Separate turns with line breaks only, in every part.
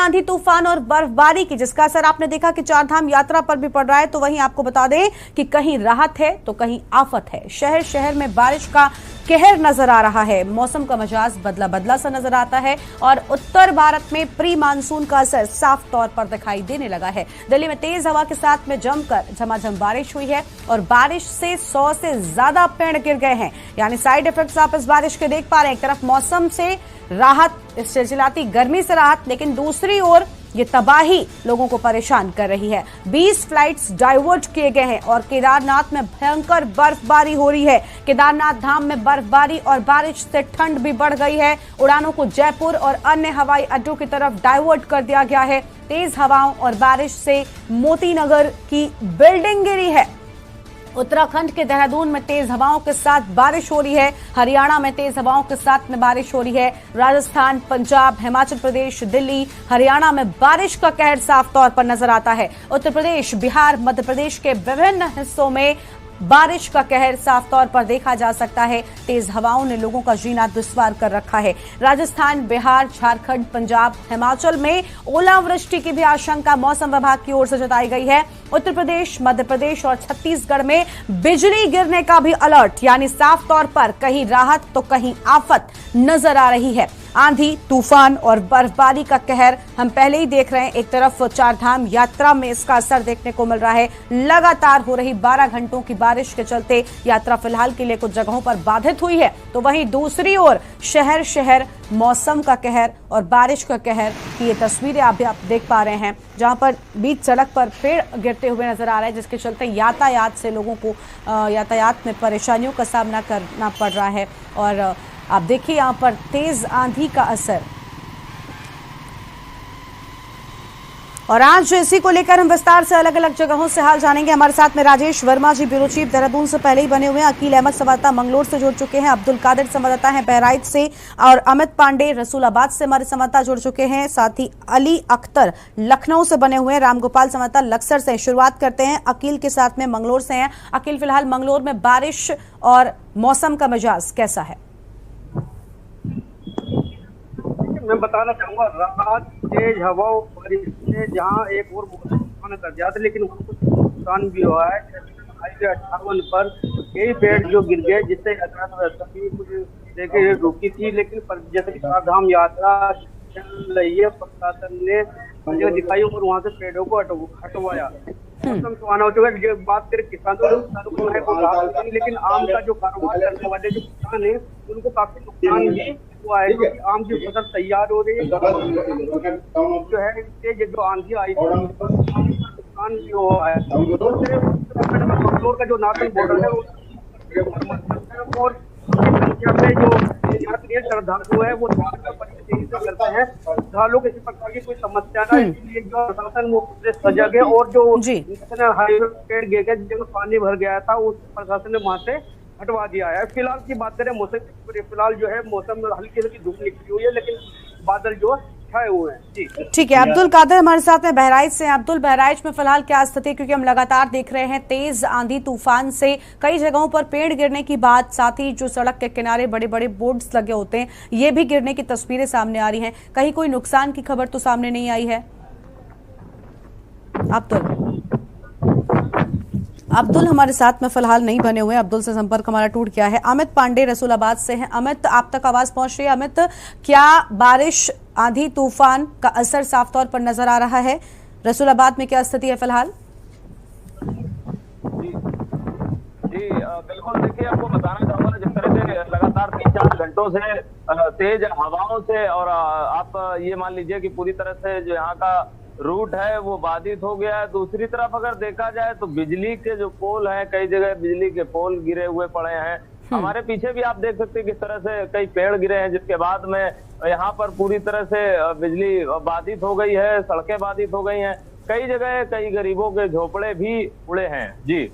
आंधी तूफान और बर्फबारी की, जिसका असर आपने देखा कि चारधाम यात्रा पर भी पड़ रहा है। तो वहीं आपको बता दें कि कहीं राहत है तो कहीं आफत है। शहर शहर में बारिश का कहर नजर आ रहा है। मौसम का मिजाज बदला बदला सा नजर आता है और उत्तर भारत में प्री मानसून का असर साफ तौर पर दिखाई देने लगा है। दिल्ली में तेज हवा के साथ में जमकर झमाझम बारिश हुई है और बारिश से 100 से ज्यादा पेड़ गिर गए हैं। यानी साइड इफेक्ट्स आप इस बारिश के देख पा रहे हैं। एक तरफ मौसम से राहत, इस चिलचिलाती गर्मी से राहत, लेकिन दूसरी ओर ये तबाही लोगों को परेशान कर रही है। 20 फ्लाइट्स डाइवर्ट किए गए हैं और केदारनाथ में भयंकर बर्फबारी हो रही है। केदारनाथ धाम में बर्फबारी और बारिश से ठंड भी बढ़ गई है। उड़ानों को जयपुर और अन्य हवाई अड्डों की तरफ डाइवर्ट कर दिया गया है। तेज हवाओं और बारिश से मोती नगर की बिल्डिंग गिरी है। उत्तराखंड के देहरादून में तेज हवाओं के साथ बारिश हो रही है। हरियाणा में तेज हवाओं के साथ में बारिश हो रही है। राजस्थान, पंजाब, हिमाचल प्रदेश, दिल्ली, हरियाणा में बारिश का कहर साफ तौर पर नजर आता है। उत्तर प्रदेश, बिहार, मध्य प्रदेश के विभिन्न हिस्सों में बारिश का कहर साफ तौर पर देखा जा सकता है। तेज हवाओं ने लोगों का जीना दुश्वार कर रखा है। राजस्थान, बिहार, झारखंड, पंजाब, हिमाचल में ओलावृष्टि की भी आशंका मौसम विभाग की ओर से जताई गई है। उत्तर प्रदेश, मध्य प्रदेश और छत्तीसगढ़ में बिजली गिरने का भी अलर्ट, यानी साफ तौर पर कहीं राहत तो कहीं आफत नजर आ रही है। आंधी, तूफान और बर्फबारी का कहर हम पहले ही देख रहे हैं। एक तरफ चारधाम यात्रा में इसका असर देखने को मिल रहा है। लगातार हो रही 12 घंटों की बारिश के चलते यात्रा फिलहाल के लिए कुछ जगहों पर बाधित हुई है। तो वहीं दूसरी ओर शहर शहर मौसम का कहर और बारिश का कहर की ये तस्वीरें आप देख पा रहे हैं, जहां पर बीच सड़क पर पेड़ गिरते हुए नजर आ रहे हैं, जिसके चलते यातायात से लोगों को यातायात में परेशानियों का सामना करना पड़ रहा है। और आप देखिए यहां पर तेज आंधी का असर। और आज इसी को लेकर हम विस्तार से अलग अलग जगहों से हाल जानेंगे। हमारे साथ में राजेश वर्मा जी, ब्यूरो चीफ देहरादून से पहले ही बने हुए हैं। अकील अहमद संवाददाता मंगलोर से जुड़ चुके हैं। अब्दुल कादिर संवाददाता हैं बहराइच से और अमित पांडे रसूलाबाद से हमारे संवाददाता जुड़ चुके हैं। साथ ही अली अख्तर लखनऊ से बने हुए हैं। रामगोपाल संवाददाता लक्सर से। शुरुआत करते हैं अकील के साथ में, मंगलोर से हैं। अकील, फिलहाल मंगलोर में बारिश और मौसम का मिजाज कैसा है?
मैं बताना चाहूंगा, रात तेज हवाओं बारिश ने जहां एक और नुकसान कर दिया था, लेकिन वहां कुछ नुकसान भी हुआ है। हाईवे 58 पर कई पेड़ जो गिर गए, जिससे यातायात व्यवस्था भी कुछ देखे रुकी थी। लेकिन जैसे कि चारधाम यात्रा चल रही है, प्रशासन ने दिखाई और वहां से पेड़ों को हटवाया। मौसम सुहाना हो चुका है। बात करें किसानों की, लेकिन आम का जो कारोबार करने वाले जो किसान है उनको काफी नुकसान भी हुआ है, क्योंकि आम की फसल तैयार हो रही है। जो है जो आंधी आई नुकसान भी हुआ है। मंगलोर का जो नार्दर्न बॉर्डर है और संख्या में जो यात्री श्रद्धालु है वो करते हैं। श्रद्धालु किसी प्रकार की कोई समस्या ना, इसलिए जो प्रशासन वो सजग है। और जो नेशनल हाईवे पेड़ गिर गए, जब पानी भर गया था, उस प्रशासन ने वहां से हटवा दिया है। फिलहाल की बात करें मौसम, फिलहाल जो है मौसम में हल्की हल्की धूप निकली हुई है, लेकिन बादल जो छाए हुए हैं। जी
ठीक है। अब्दुल कादिर हमारे साथ में बहराइच से। अब्दुल, बहराइच में फिलहाल क्या स्थिति, क्योंकि हम लगातार देख रहे हैं तेज आंधी तूफान से कई जगहों पर पेड़ गिरने की बात, साथ ही जो सड़क के किनारे बड़े बड़े बोर्ड्स लगे होते हैं ये भी गिरने की तस्वीरें सामने आ रही हैं। कहीं कोई नुकसान की खबर तो सामने नहीं आई है? अब्दुल हमारे साथ में फिलहाल नहीं बने हुए। अब्दुल से संपर्क हमारा टूट गया है। अमित पांडे रसूलाबाद से हैं। अमित, आप तक आवाज पहुंच रही है? अमित, क्या बारिश, आंधी तूफान का असर साफ तौर पर नजर आ रहा है? रसूलाबाद में क्या स्थिति है फिलहाल?
जी बिल्कुल। देखिए, आपको बताना चाहूंगा, जिस तरह से लगातार 3-4 घंटों से तेज हवाओं से, और आप ये मान लीजिए कि पूरी तरह से जो यहाँ का रूट है वो बाधित हो गया है। दूसरी तरफ अगर देखा जाए तो बिजली के जो पोल हैं, कई जगह बिजली के पोल गिरे हुए पड़े हैं। हमारे पीछे भी आप देख सकते हैं किस तरह से कई पेड़ गिरे हैं, जिसके बाद में यहाँ पर पूरी तरह से बिजली बाधित हो गई है, सड़कें बाधित हो गई हैं। कई जगह कई गरीबों के झोपड़े भी उड़े हैं। जी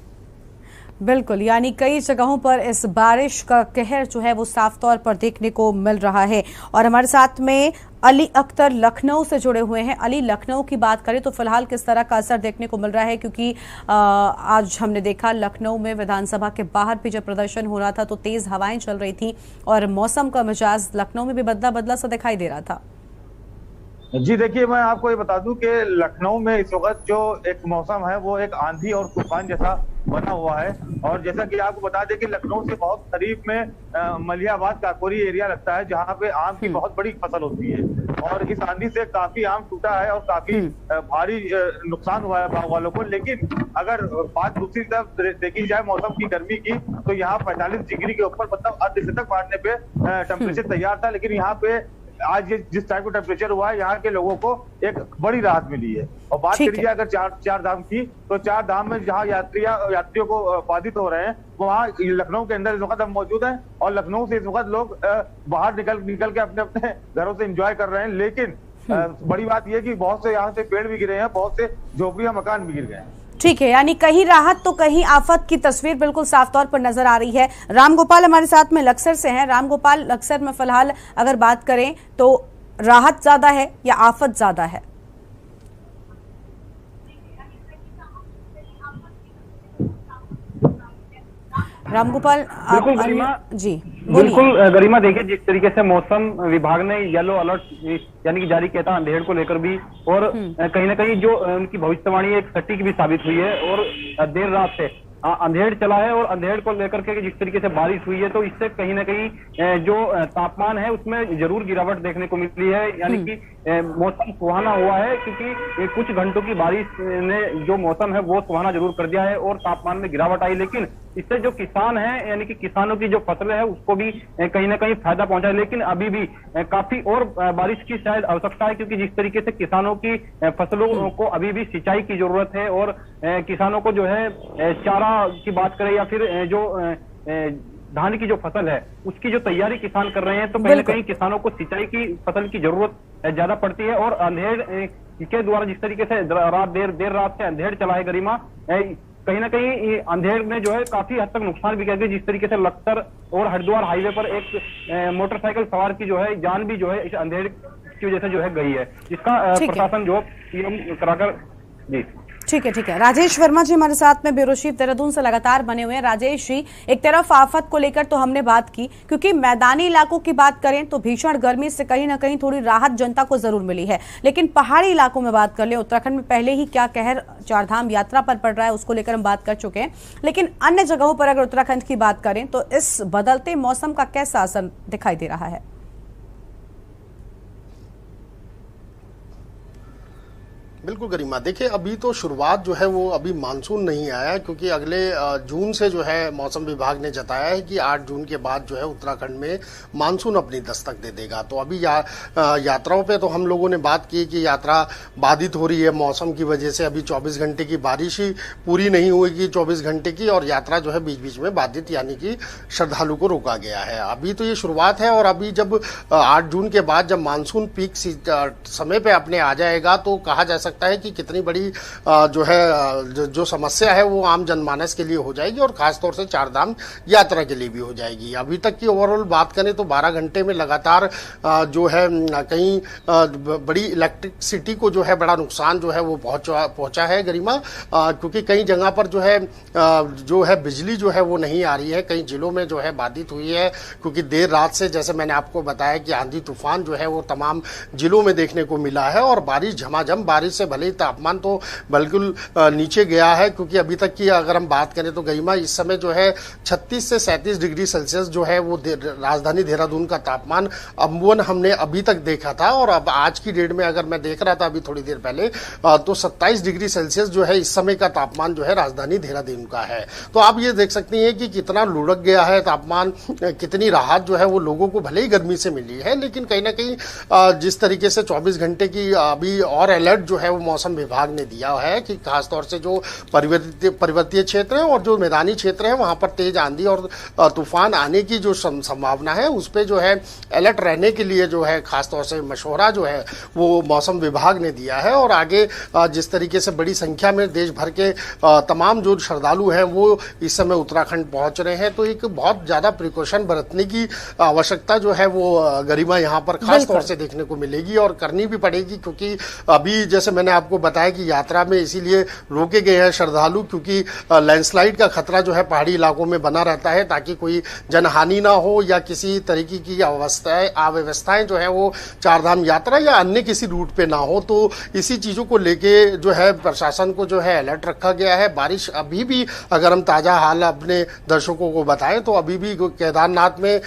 बिल्कुल, यानी कई जगहों पर इस बारिश का कहर जो है वो साफ तौर पर देखने को मिल रहा है। और हमारे साथ में अली अख्तर लखनऊ से जुड़े हुए हैं। अली, लखनऊ की बात करें तो फिलहाल किस तरह का असर देखने को मिल रहा है, क्योंकि आज हमने देखा लखनऊ में विधानसभा के बाहर भी जब प्रदर्शन हो रहा था तो तेज हवाएं चल रही थी और मौसम का मिजाज लखनऊ में भी बदला बदला सा दिखाई दे रहा था।
जी देखिए, मैं आपको ये बता दूं कि लखनऊ में इस वक्त जो एक मौसम है वो एक आंधी और तूफान जैसा बना हुआ है। और जैसा कि आपको बता दें कि लखनऊ से बहुत करीब में मलियाबाद काकोरी एरिया लगता है, जहां पे आम की बहुत बड़ी फसल होती है। और इस आंधी से काफी आम टूटा है और काफी भारी नुकसान हुआ है बाग वालों को। लेकिन अगर बात दूसरी तरफ देखी जाए मौसम की गर्मी की, तो यहाँ 45 डिग्री के ऊपर मतलब अर्धशतक मारने पे टेम्परेचर तैयार था। लेकिन यहाँ पे आज जिस टाइप का टेम्परेचर हुआ है, यहाँ के लोगों को एक बड़ी राहत मिली है। और बात करी जाए अगर चार धाम की, तो चार धाम में जहाँ यात्रियों को बाधित हो रहे हैं, वहाँ लखनऊ के अंदर इस वक्त हम मौजूद हैं। और लखनऊ से इस वक्त लोग बाहर निकल के अपने अपने घरों से एंजॉय कर रहे हैं। लेकिन बड़ी बात यह कि बहुत से यहाँ से पेड़ भी गिरे हैं, बहुत से झोपड़ियां मकान भी गिर गए हैं।
ठीक है, यानी कहीं राहत तो कहीं आफत की तस्वीर बिल्कुल साफ तौर पर नजर आ रही है। रामगोपाल हमारे साथ में लक्सर से हैं। रामगोपाल, लक्सर में फिलहाल अगर बात करें तो राहत ज्यादा है या आफत ज्यादा है? रामगोपाल
बिल्कुल गरिमा
जी
बिल्कुल गरिमा, देखिए जिस तरीके से मौसम विभाग ने येलो अलर्ट यानी कि जारी किया था अंधेड़ को लेकर भी, और कहीं ना कहीं जो उनकी भविष्यवाणी एक सटीक भी साबित हुई है। और देर रात से अंधेड़ चला है और अंधेड़ को लेकर के जिस तरीके से बारिश हुई है, तो इससे कहीं ना कहीं जो तापमान है उसमें जरूर गिरावट देखने को मिली है। यानी कि मौसम सुहाना हुआ है, क्योंकि कुछ घंटों की बारिश ने जो मौसम है वो सुहाना जरूर कर दिया है और तापमान में गिरावट आई। लेकिन इससे जो किसान है, यानी कि किसानों की जो फसलें है उसको भी कहीं ना कहीं फायदा पहुंचा है। लेकिन अभी भी काफी और बारिश की शायद आवश्यकता है, क्योंकि जिस तरीके से किसानों की फसलों को अभी भी सिंचाई की जरूरत है। और किसानों को जो है चारा की बात करें या फिर जो धान की जो फसल है उसकी जो तैयारी किसान कर रहे हैं, तो कहीं ना कहीं किसानों को सिंचाई की फसल की जरूरत ज्यादा पड़ती है। और अंधेड़ के द्वारा जिस तरीके से देर रात से अंधेड़ चला है गरिमा, कहीं ना कहीं अंधेड़ में जो है काफी हद तक नुकसान भी किया गया। जिस तरीके से लखसर और हरिद्वार हाईवे पर एक मोटरसाइकिल सवार की जो है जान भी जो है इस अंधेड़ की वजह से जो है गई है, जिसका प्रशासन जो पीएम कराकर जी।
ठीक है। राजेश वर्मा जी हमारे साथ में ब्यूरो चीफ देहरादून से लगातार बने हुए हैं। राजेश जी, एक तरफ आफत को लेकर तो हमने बात की, क्योंकि मैदानी इलाकों की बात करें तो भीषण गर्मी से कहीं ना कहीं थोड़ी राहत जनता को जरूर मिली है। लेकिन पहाड़ी इलाकों में बात कर ले, उत्तराखंड में पहले ही क्या कहर चारधाम यात्रा पर पड़ रहा है उसको लेकर हम बात कर चुके हैं। लेकिन अन्य जगहों पर अगर उत्तराखंड की बात करें तो इस बदलते मौसम का कैसा असर दिखाई दे रहा है?
बिल्कुल गरिमा, देखिए अभी तो शुरुआत जो है वो अभी मानसून नहीं आया, क्योंकि अगले जून से जो है मौसम विभाग ने जताया है कि 8 जून के बाद जो है उत्तराखंड में मानसून अपनी दस्तक दे देगा। तो अभी यात्राओं पे तो हम लोगों ने बात की कि यात्रा बाधित हो रही है मौसम की वजह से। अभी 24 घंटे की बारिश ही पूरी नहीं हुई 24 घंटे की, और यात्रा जो है बीच बीच में बाधित, यानी कि श्रद्धालु को रोका गया है। अभी तो ये शुरुआत है, और अभी जब 8 जून के बाद जब मानसून पीक समय पे अपने आ जाएगा तो कहा जा सकता है कि कितनी बड़ी जो है जो समस्या है वो आम जनमानस के लिए हो जाएगी, और खासतौर से चारधाम यात्रा के लिए भी हो जाएगी। अभी तक की ओवरऑल बात करें तो 12 घंटे में लगातार जो है कहीं बड़ी इलेक्ट्रिसिटी को जो है बड़ा नुकसान जो है वो पहुंचा है गरिमा, क्योंकि कई जगह पर जो है बिजली जो है वो नहीं आ रही है। कई जिलों में जो है बाधित हुई है, क्योंकि देर रात से, जैसे मैंने आपको बताया कि आंधी तूफान जो है वो तमाम जिलों में देखने को मिला है। और बारिश झमाझम बारिश से भले ही तापमान तो बिल्कुल नीचे गया है, क्योंकि अभी तक की अगर हम बात करें तो गरिमा इस समय जो है 36 से 37 डिग्री सेल्सियस जो है वो राजधानी देहरादून का तापमान अमूमन हमने अभी तक देखा था। और अब आज की डेट में अगर मैं देख रहा था अभी थोड़ी देर पहले, तो 27 डिग्री सेल्सियस जो है इस समय का तापमान जो है राजधानी देहरादून का है। तो आप ये देख सकती हैं कि कितना लुढ़क गया है तापमान, कितनी राहत जो है वो लोगों को भले ही गर्मी से मिली है, लेकिन कहीं ना कहीं जिस तरीके से 24 घंटे की अभी और अलर्ट जो है वो मौसम विभाग ने दिया है कि खासतौर से जो पर्वतीय क्षेत्र है और जो मैदानी क्षेत्र है वहां पर तेज आंधी और तूफान आने की जो संभावना है उस पे जो है अलर्ट रहने के लिए जो है खासतौर से मशवरा जो है वो मौसम विभाग ने दिया है। और आगे जिस तरीके से बड़ी संख्या में देश भर के तमाम जो श्रद्धालु हैं वो इस समय उत्तराखंड पहुंच रहे हैं, तो एक बहुत ज्यादा प्रिकॉशन बरतने की आवश्यकता जो है वो गरिमा यहाँ पर खासतौर से देखने को मिलेगी और करनी भी पड़ेगी, क्योंकि अभी जैसे मैंने मैंने आपको बताया कि यात्रा में इसीलिए रोके गए हैं श्रद्धालु, क्योंकि लैंडस्लाइड का खतरा जो है पहाड़ी इलाकों में बना रहता है, ताकि कोई जनहानि ना हो या किसी तरीके की अव्यवस्थाएं जो है वो चारधाम यात्रा या अन्य किसी रूट पे ना हो। तो इसी चीजों को लेके जो है प्रशासन को जो है अलर्ट रखा गया है। बारिश अभी भी, अगर हम ताजा हाल अपने दर्शकों को बताएं तो अभी भी केदारनाथ में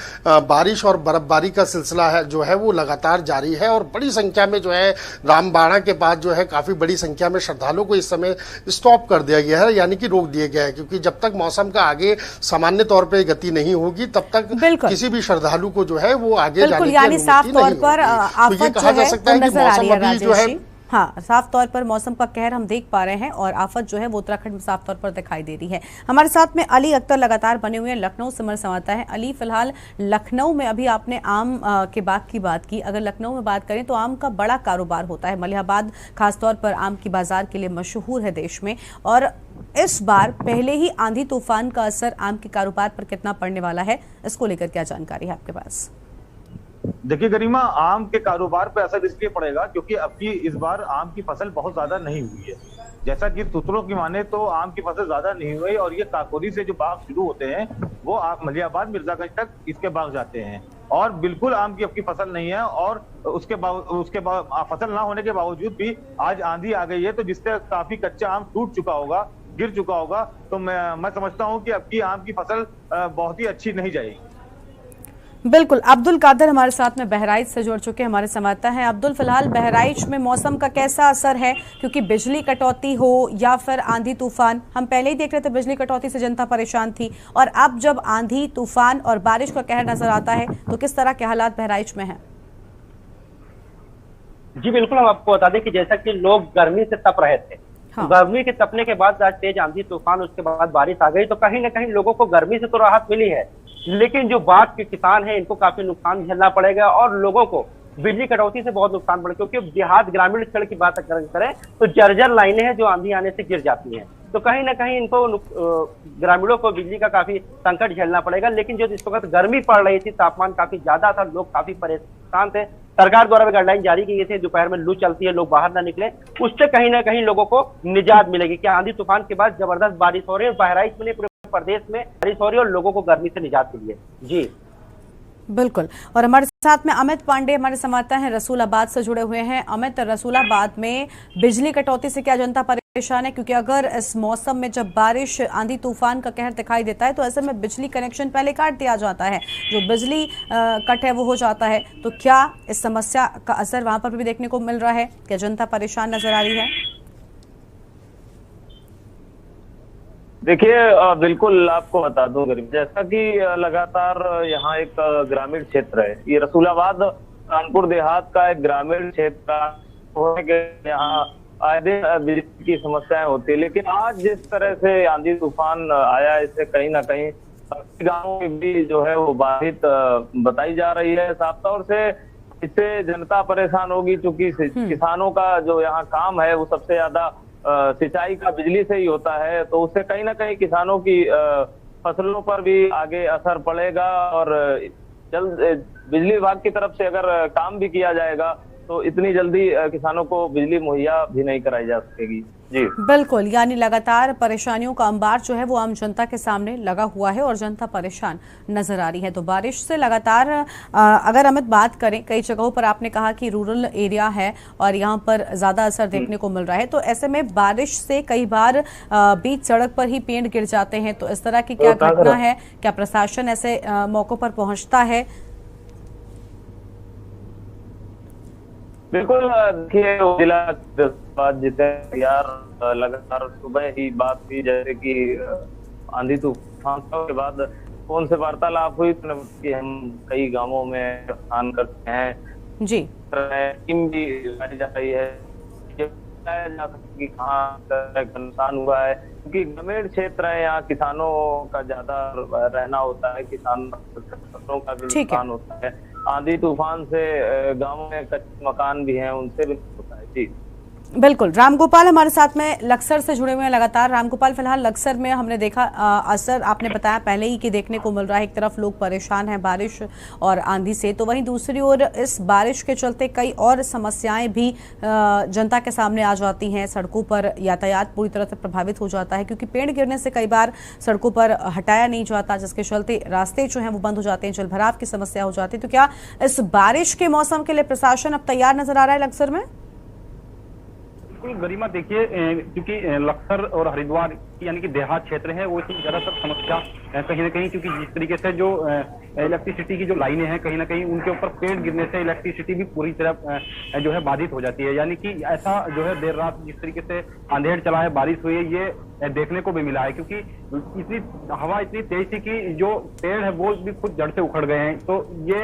बारिश और बर्फबारी का सिलसिला है जो है वो लगातार जारी है, और बड़ी संख्या में जो है रामबाड़ा के पास जो है काफी बड़ी संख्या में श्रद्धालुओं को इस समय स्टॉप कर दिया गया है, यानी कि रोक दिया गया है, क्योंकि जब तक मौसम का आगे सामान्य तौर पर गति नहीं होगी तब तक किसी भी श्रद्धालु को जो है वो आगे जाने की
यानी साफ तौर पर
तो ये कहा जा सकता है कि मौसम अभी जो है,
हाँ, साफ तौर पर मौसम का कहर हम देख पा रहे हैं और आफत जो है वो उत्तराखंड में साफ तौर पर दिखाई दे रही है। हमारे साथ में अली अख्तर लगातार बने हुए हैं, लखनऊ से हमारे संवाददाता है। अली, फिलहाल लखनऊ में अभी आपने आम के बाग की बात की, अगर लखनऊ में बात करें तो आम का बड़ा कारोबार होता है। मलिहाबाद खासतौर पर आम की बाजार के लिए मशहूर है देश में, और इस बार पहले ही आंधी तूफान का असर आम के कारोबार पर कितना पड़ने वाला है, इसको लेकर क्या जानकारी है आपके पास?
देखिए गरिमा, आम के कारोबार पे असर इसलिए पड़ेगा क्योंकि अब की इस बार आम की फसल बहुत ज्यादा नहीं हुई है। जैसा कि सूत्रों की माने तो आम की फसल ज्यादा नहीं हुई, और ये काकोरी से जो बाग शुरू होते हैं वो मलिहाबाद मिर्जागंज तक इसके बाग जाते हैं, और बिल्कुल आम की अब की फसल नहीं है। और उसके फसल ना होने के बावजूद भी आज आंधी आ गई है, तो जिससे काफी कच्चा आम टूट चुका होगा, गिर चुका होगा। तो मैं समझता हूँ कि अब की आम की फसल बहुत ही अच्छी नहीं जाएगी।
बिल्कुल। अब्दुल कादर हमारे साथ में बहराइच से जुड़ चुके हमारे संवाददाता हैं। अब्दुल, फिलहाल बहराइच में मौसम का कैसा असर है, क्योंकि बिजली कटौती हो या फिर आंधी तूफान, हम पहले ही देख रहे थे बिजली कटौती से जनता परेशान थी, और अब जब आंधी तूफान और बारिश का कहर नजर आता है तो किस तरह के हालात बहराइच में हैं?
जी बिल्कुल, हम आपको बता दें कि जैसा कि लोग गर्मी से तप रहे थे, हाँ। गर्मी के तपने के बाद आज तेज आंधी तूफान, उसके बाद बारिश आ गई, तो कहीं ना कहीं लोगों को गर्मी से तो राहत मिली है, लेकिन जो बाढ़ के किसान हैं इनको काफी नुकसान झेलना पड़ेगा, और लोगों को बिजली कटौती से बहुत नुकसान पड़ेगा, क्योंकि देहात ग्रामीण क्षेत्र की बात अगर करें तो जर्जर लाइनें हैं जो आंधी आने से गिर जाती हैं, तो कहीं ना कहीं इनको ग्रामीणों को बिजली का काफी संकट झेलना पड़ेगा। लेकिन जो इस वक्त गर्मी पड़ रही थी, तापमान काफी ज्यादा था, लोग काफी परेशान थे, सरकार द्वारा भी गाइडलाइन जारी की गई थी, दोपहर में लू चलती है, लोग बाहर ना निकले, उससे कहीं ना कहीं लोगों को निजात मिलेगी। क्या आंधी तूफान के बाद जबरदस्त बारिश हो रही है, बहराइच में पूरे प्रदेश में बारिश हो रही है और लोगों को गर्मी से निजात मिली है। जी
बिल्कुल। और हमारे साथ में अमित पांडे हमारे संवाददाता हैं, रसूलाबाद से जुड़े हुए हैं। अमित, रसूलाबाद में बिजली कटौती से क्या जनता परेशान है, क्योंकि अगर इस मौसम में जब बारिश आंधी तूफान का कहर दिखाई देता है तो ऐसे में बिजली कनेक्शन पहले काट दिया जाता है, जो बिजली कट है वो हो जाता है, तो क्या इस समस्या का असर वहां पर भी देखने को मिल रहा है? क्या जनता परेशान नजर आ रही है?
देखिए, बिल्कुल आपको बता दूं गरीब, जैसा कि लगातार यहाँ एक ग्रामीण क्षेत्र है, ये रसूलाबाद कानपुर देहात का एक ग्रामीण क्षेत्र होने के यहाँ आए दिन बिजली की समस्याएं होती है, लेकिन आज जिस तरह से आंधी तूफान आया, इससे कहीं ना कहीं गाँवों में भी जो है वो बाधित बताई जा रही है। साफ तौर से इससे जनता परेशान होगी, क्योंकि किसानों का जो यहाँ काम है वो सबसे ज्यादा सिंचाई का बिजली से ही होता है, तो उससे कहीं ना कहीं किसानों की फसलों पर भी आगे असर पड़ेगा, और जल्द बिजली विभाग की तरफ से अगर काम भी किया जाएगा तो इतनी जल्दी किसानों को बिजली मुहैया भी नहीं कराई जा सकेगी। जी
बिल्कुल, यानी लगातार परेशानियों का अंबार जो है वो आम जनता के सामने लगा हुआ है और जनता परेशान नजर आ रही है। तो बारिश से लगातार अगर अमित बात करें, कई जगहों पर आपने कहा कि रूरल एरिया है और यहाँ पर ज्यादा असर देखने को मिल रहा है, तो ऐसे में बारिश से कई बार बीच सड़क पर ही पेड़ गिर जाते हैं, तो इस तरह की क्या घटना है? क्या प्रशासन ऐसे मौकों पर पहुंचता है?
बिल्कुल, देखिए जिला जितने यार लगातार सुबह ही बात हुई, जैसे कि आंधी तूफान के बाद फोन से वार्तालाप हुई कि हम कई गांवों में स्नान करते हैं
जी,
टीम भी लाई जा रही है, बताया जा सके कि कहाँ नुकसान हुआ है, क्योंकि ग्रामीण क्षेत्र है, यहाँ किसानों का ज्यादा रहना होता है, किसानों का भी नुकसान होता है। आंधी तूफान से गांवों में कच्चे मकान भी हैं, उनसे भी होता है। जी
बिल्कुल, रामगोपाल हमारे साथ में लक्सर से जुड़े हुए हैं लगातार। रामगोपाल, फिलहाल लक्सर में हमने देखा असर आपने बताया पहले ही कि देखने को मिल रहा है। एक तरफ लोग परेशान हैं बारिश और आंधी से, तो वहीं दूसरी ओर इस बारिश के चलते कई और समस्याएं भी जनता के सामने आ जाती हैं। सड़कों पर यातायात पूरी तरह से प्रभावित हो जाता है क्योंकि पेड़ गिरने से कई बार सड़कों पर हटाया नहीं जाता, जिसके चलते रास्ते जो हैं वो बंद हो जाते हैं, जलभराव की समस्या हो जाती है। तो क्या इस बारिश के मौसम के लिए प्रशासन अब तैयार नजर आ रहा है लक्सर में?
बिल्कुल गरिमा, देखिए क्योंकि लक्सर और हरिद्वार यानी कि देहात क्षेत्र है वो इसमें ज्यादातर समस्या कहीं ना कहीं, क्योंकि जिस तरीके से जो इलेक्ट्रिसिटी की जो लाइनें हैं कहीं ना कहीं उनके ऊपर पेड़ गिरने से इलेक्ट्रिसिटी भी पूरी तरह जो है बाधित हो जाती है। यानी कि ऐसा जो है देर रात जिस तरीके से अंधेर चला है, बारिश हुई है, ये देखने को भी मिला है क्योंकि इतनी हवा इतनी तेज थी कि जो पेड़ है वो भी खुद जड़ से उखड़ गए हैं। तो ये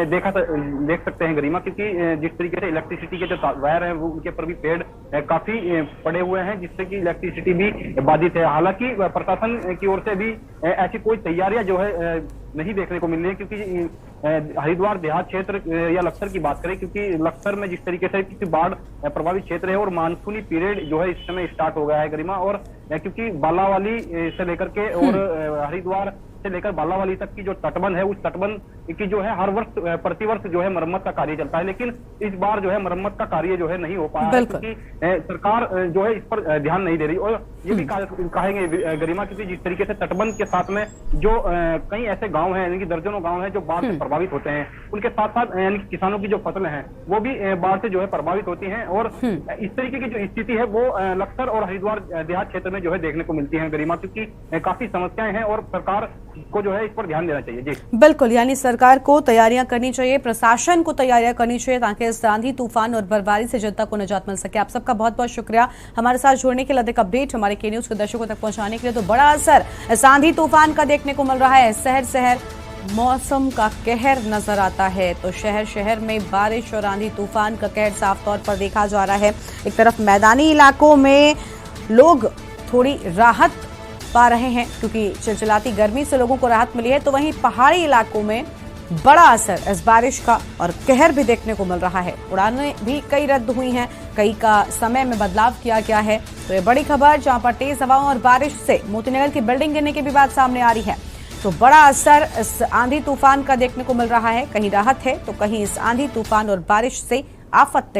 देख सकते हैं गरिमा, क्योंकि जिस तरीके से इलेक्ट्रिसिटी के जो वायर है वो उनके ऊपर भी पेड़ काफी पड़े हुए हैं, जिससे कि इलेक्ट्रिसिटी भी बाधित है। हालांकि प्रशासन की ओर से भी ऐसी कोई तैयारियां जो है नहीं देखने को मिल रही है, क्योंकि हरिद्वार देहात क्षेत्र या लक्सर की बात करें, क्योंकि लक्सर में जिस तरीके से किसी बाढ़ प्रभावित क्षेत्र है और मानसूनी पीरियड जो है इस समय स्टार्ट हो गया है गरिमा, और क्योंकि बालावाली से लेकर के और हरिद्वार से लेकर बालावाली तक की जो तटबंध है उस तटबंध की जो है हर वर्ष प्रतिवर्ष जो है मरम्मत का कार्य चलता है, लेकिन इस बार जो है मरम्मत का कार्य जो है नहीं हो पाया है क्योंकि सरकार जो है इस पर ध्यान नहीं दे रही। और ये भी कहेंगे गरिमा, क्योंकि जिस तरीके से तटबंध के साथ में जो कई ऐसे गांव हैं, यानी कि दर्जनों गांव हैं जो बाढ़ से प्रभावित होते हैं, उनके साथ साथ यानी कि किसानों की जो फसलें हैं वो भी बाढ़ से जो है प्रभावित होती हैं। और इस तरीके की जो स्थिति है वो लक्सर और हरिद्वार देहात क्षेत्र में जो है देखने को मिलती है गरिमा, क्योंकि काफी समस्याएं हैं और सरकार को जो है इस पर ध्यान देना चाहिए। जी
बिल्कुल, यानी सरकार को तैयारियां करनी चाहिए, प्रशासन को तैयारियां करनी चाहिए ताकि इस आंधी तूफान और बर्फबारी से जनता को निजात मिल सके। आप सबका बहुत बहुत शुक्रिया हमारे साथ जुड़ने के लिए, अधिक अपडेट हमारे के न्यूज के दर्शकों तक पहुंचाने के लिए। तो बड़ा असर इस आंधी तूफान का देखने को मिल रहा है, शहर शहर मौसम का कहर नजर आता है। तो शहर शहर में बारिश और आंधी तूफान का कहर साफ तौर पर देखा जा रहा है। एक तरफ मैदानी इलाकों में लोग थोड़ी राहत पा रहे हैं क्योंकि चिलचिलाती गर्मी से लोगों को राहत मिली है, तो वहीं पहाड़ी इलाकों में बड़ा असर इस बारिश का और कहर भी देखने को मिल रहा है। उड़ानें भी कई रद्द हुई हैं, कई का समय में बदलाव किया गया है। तो ये बड़ी खबर जहां पर तेज हवाओं और बारिश से मोतीनगर की बिल्डिंग गिरने की भी बात सामने आ रही है। तो बड़ा असर इस आंधी तूफान का देखने को मिल रहा है, कहीं राहत है तो कहीं इस आंधी तूफान और बारिश से आफत